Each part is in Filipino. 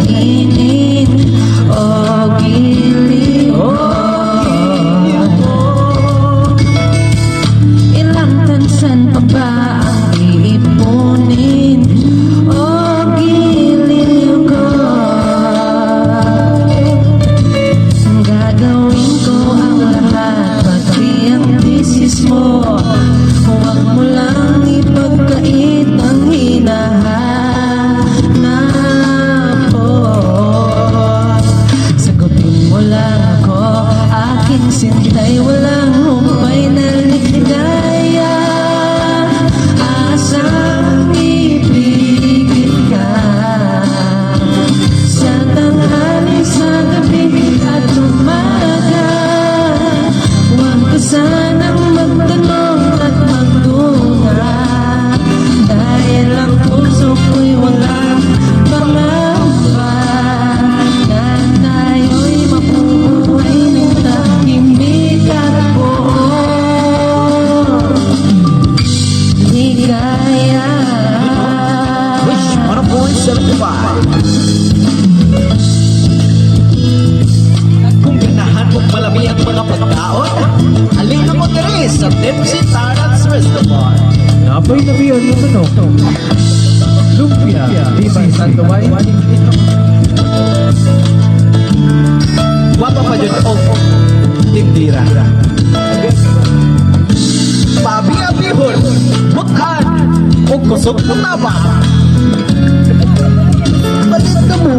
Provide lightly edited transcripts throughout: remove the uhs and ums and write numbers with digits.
kainin o giliw ko. Ilang tansan pa ba ang iipunin o giliw ko? Gagawin ko ang lahat pati ang bisis mo. Huwag mo lang ipagkait ang hinahanap ko. Sagutin mo lang ako, aking sintay, walang humpay na ligaya. Asang ibigin ka sa tanghali, sa gabi at umaga. Huwag ka sanang magtanong at magtunga, dahil ang puso ko'y walang pangamba na tayo'y mabubuhay ng tahimik at buong ligaya. Wish 1.75. Kung ganahan mong malami ang mga pagkaon, halina mo diri sa Tipsy Tarant's Restaurant. Napoy na biyon mo manok. Lumpia, Bibay Santuay. Wapa pa dyan o tindira. Pabi-abihon, buthan, o kusog ng taba. Balik ka mo.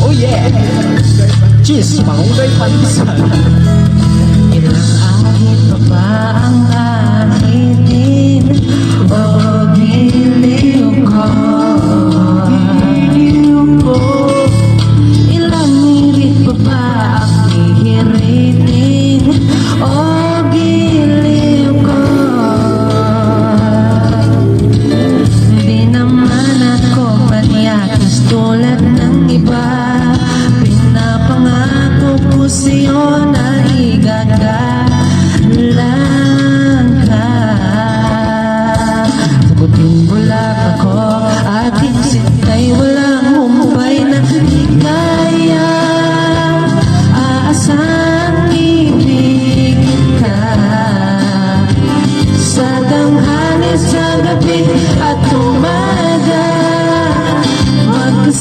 Oh yeah! Cheese, mahulay palisan. Ilang ahit pa ba ang ahitin o giliw ko? Ilang hirit pa ba ang hihiritin o giliw ko? Di naman ako manyakis tulad ng iba. Pinapangako ko sa'yo na igagalang ka. Sagutin mo lang ako, aking sintay, walang humpay na ligaya. Aasang ibigin ka sa tanghali, sa gabi at umaga. Huwag ka